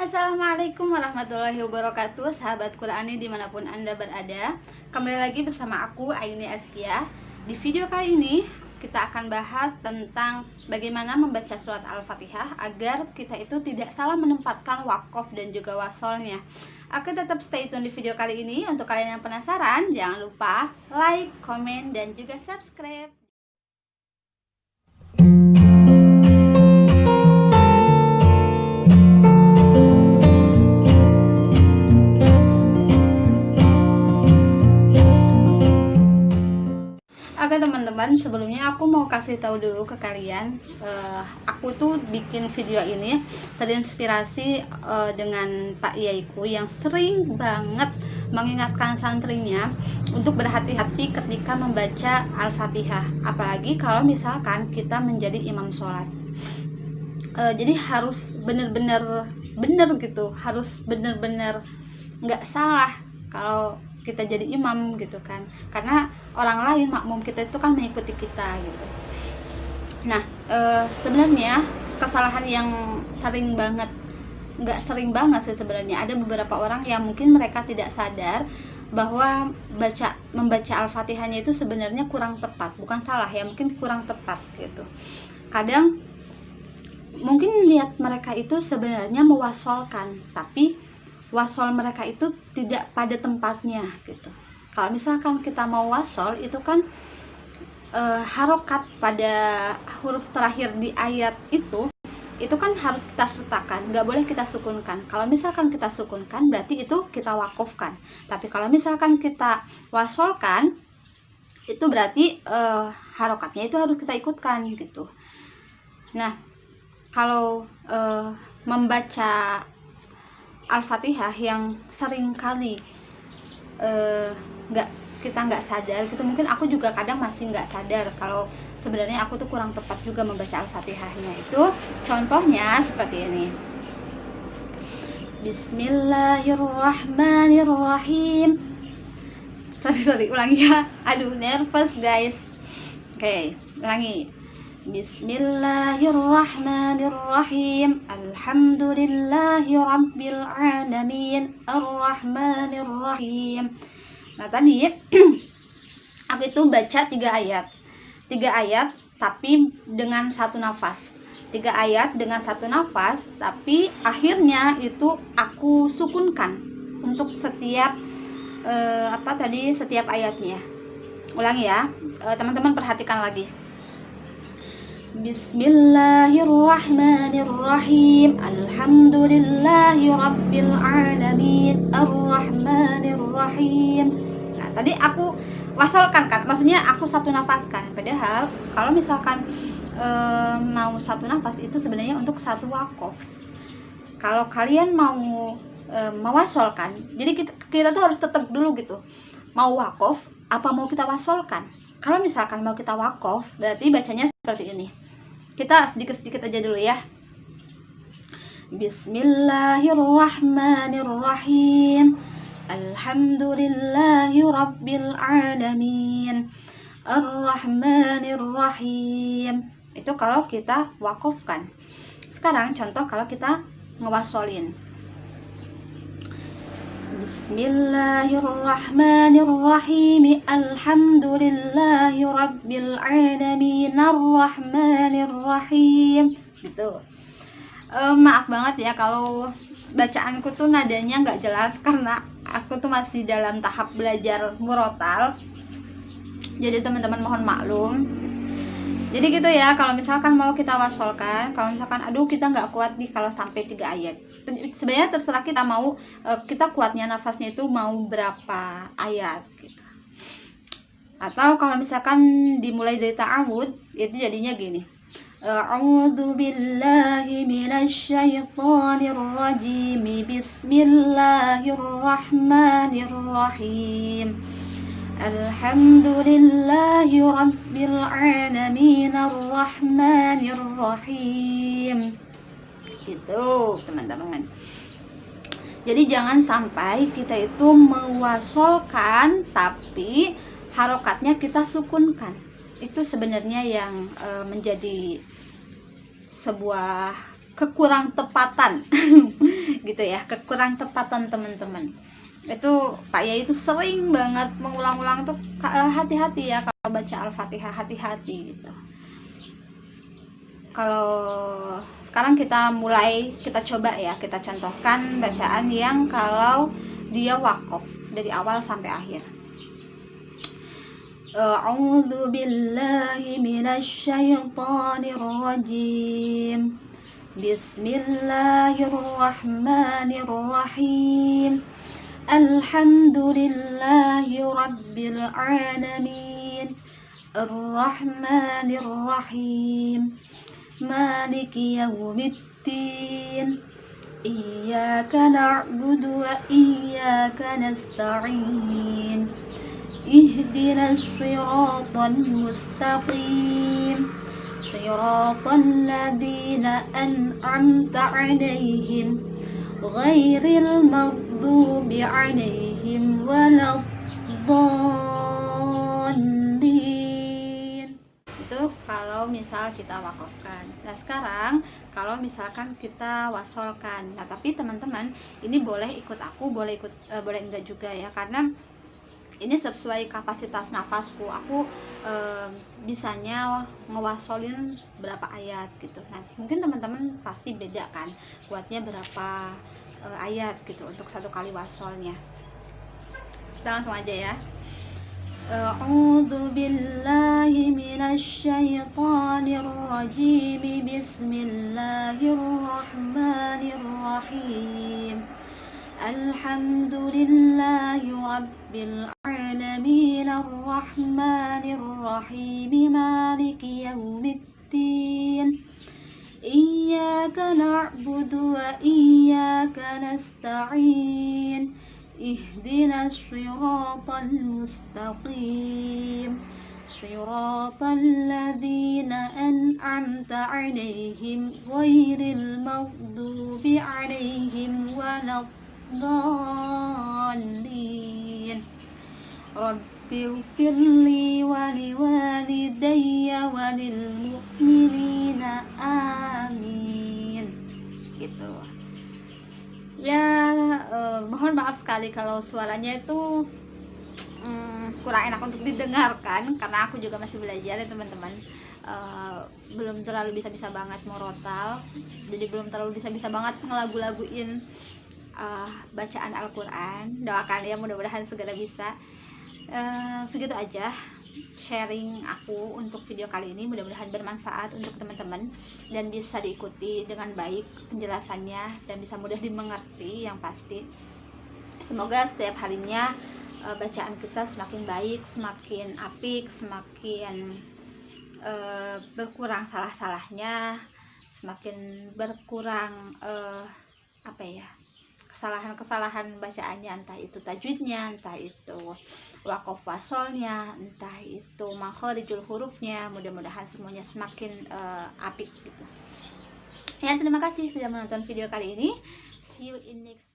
Assalamualaikum warahmatullahi wabarakatuh, sahabat Qur'ani dimanapun Anda berada. Kembali lagi bersama aku, Aini Azkia. Di video kali ini kita akan bahas tentang bagaimana membaca surat Al-Fatihah agar kita itu tidak salah menempatkan wakof dan juga wasolnya. Aku tetap stay tune di video kali ini. Untuk kalian yang penasaran, jangan lupa like, komen, dan juga subscribe. Oke teman-teman, sebelumnya aku mau kasih tahu dulu ke kalian, aku tuh bikin video ini terinspirasi dengan Pak Yaiku yang sering banget mengingatkan santrinya untuk berhati-hati ketika membaca Al-Fatihah, apalagi kalau misalkan kita menjadi imam sholat. Jadi harus bener-bener bener gitu, harus bener-bener nggak salah kalau kita jadi imam gitu kan, karena orang lain makmum kita itu kan mengikuti kita gitu. Nah, sebenarnya kesalahan yang nggak sering banget sih sebenarnya, ada beberapa orang yang mungkin mereka tidak sadar bahwa membaca Al-Fatihahnya itu sebenarnya kurang tepat, bukan salah ya, mungkin kurang tepat gitu. Kadang mungkin niat mereka itu sebenarnya mewasolkan, tapi wasol mereka itu tidak pada tempatnya gitu. Kalau misalkan kita mau wasol itu kan harokat pada huruf terakhir di ayat itu kan harus kita sertakan, nggak boleh kita sukunkan. Kalau misalkan kita sukunkan berarti itu kita wakufkan, tapi kalau misalkan kita wasolkan itu berarti harokatnya itu harus kita ikutkan gitu. Nah, kalau membaca Al-Fatihah yang sering kali kita nggak sadar gitu, mungkin aku juga kadang masih nggak sadar kalau sebenarnya aku tuh kurang tepat juga membaca Al-Fatihahnya. Itu contohnya seperti ini. Bismillahirrahmanirrahim. Sorry, ulangi ya. Aduh, nervous guys. Oke, ulangi. Bismillahirrahmanirrahim. Alhamdulillahi rabbil alamin. Arrahmanirrahim. Nah, tadi aku itu baca 3 ayat tapi dengan satu nafas. 3 ayat dengan satu nafas, tapi akhirnya itu aku sukunkan untuk setiap setiap ayatnya. Ulangi ya, teman-teman perhatikan lagi. Bismillahirrahmanirrahim. Alhamdulillahi rabbil alamin. Arrahmanirrahim. Nah, tadi aku wasalkan kan, maksudnya aku satu nafaskan. Padahal kalau misalkan mau satu nafas itu sebenarnya untuk satu wakof. Kalau kalian mau mewasolkan, jadi kita tuh harus tetap dulu gitu, mau wakof apa mau kita wasolkan. Kalau misalkan mau kita wakof berarti bacanya seperti ini. Kita sedikit-sedikit aja dulu ya. Bismillahirrahmanirrahim. Alhamdulillahi rabbil alamin. Arrahmanirrahim. Itu kalau kita wakofkan. Sekarang contoh kalau kita ngewasolin. Bismillahirrahmanirrahim. Alhamdulillahi rabbil alamin. Arrahmanirrahim. Gitu. Maaf banget ya kalau bacaanku tuh nadanya nggak jelas, karena aku tuh masih dalam tahap belajar murotal. Jadi teman-teman mohon maklum. Jadi gitu ya, kalau misalkan mau kita wasolkan, kalau misalkan aduh kita nggak kuat nih kalau sampai 3 ayat, sebenarnya terserah kita mau kita kuatnya nafasnya itu mau berapa ayat gitu. Atau kalau misalkan dimulai dari ta'awud, itu jadinya gini. A'udzu billahi minasyaitonir rajim. Bismillahirrahmanirrahim. Alhamdulillahi rabbil alamin. Arrahmanirrahim. Gitu teman-teman. Jadi jangan sampai kita itu mewasolkan tapi harokatnya kita sukunkan. Itu sebenarnya yang menjadi sebuah kekurang tepatan gitu gitu ya, kekurang tepatan teman-teman. Itu Pak Yai itu sering banget mengulang-ulang tuh, hati-hati ya kalau baca Al-Fatihah, hati-hati gitu. Kalau sekarang kita coba ya, kita contohkan bacaan yang kalau dia wakaf dari awal sampai akhir. A'udzu billahi minasy syaithanir rajim. Bismillahirrahmanirrahim. Alhamdulillahi rabbil alamin. Ar-Rahmanir Rahim. Maliki yaumiddin. Iyyaka na'budu wa iyyaka nasta'in. Ihdinas siratal mustaqim. Siratal ladzina an'amta 'alaihim ghairil maghdubi 'alaihim waladdallin. Itu kalau misal kita wakafkan. Nah, sekarang kalau misalkan kita wasolkan. Nah, tapi teman-teman, ini boleh ikut aku, boleh enggak juga ya, karena ini sesuai kapasitas nafasku. Aku bisanya ngewasolin berapa ayat gitu. Nah, mungkin teman-teman pasti beda kan, kuatnya berapa ayat gitu untuk satu kali wasolnya. Kita langsung aja ya. A'udzu billahi minasy syaithanir rajim. Bismillahirrahmanirrahim. Alhamdulillahi rabbil alamin. Ar-Rahmanir Rahim. Maliki yaumiddin. Iyyaka na'budu wa iyyaka nasta'in. Ihdinas siratal mustaqim. Siratal ladzina an'amta 'alaihim ghairil maghdubi 'alaihim waladdallin. Rabbighfirli wa liwalidayya wa lil mu'minina amin. Gitu ya. Mohon maaf sekali kalau suaranya itu kurang enak untuk didengarkan, karena aku juga masih belajar ya teman-teman. Belum terlalu bisa-bisa banget morotal, jadi belum terlalu bisa-bisa banget ngelagu-laguin bacaan Al-Quran. Doakan ya, mudah-mudahan segera bisa. Segitu aja sharing aku untuk video kali ini, mudah-mudahan bermanfaat untuk teman-teman dan bisa diikuti dengan baik penjelasannya dan bisa mudah dimengerti yang pasti. Semoga setiap harinya bacaan kita semakin baik, semakin apik, semakin berkurang salah-salahnya, semakin berkurang kesalahan-kesalahan bacaannya, entah itu tajwidnya, entah itu waqaf wasolnya, entah itu makharijul hurufnya. Mudah-mudahan semuanya semakin apik gitu ya. Terima kasih sudah menonton video kali ini. See you in next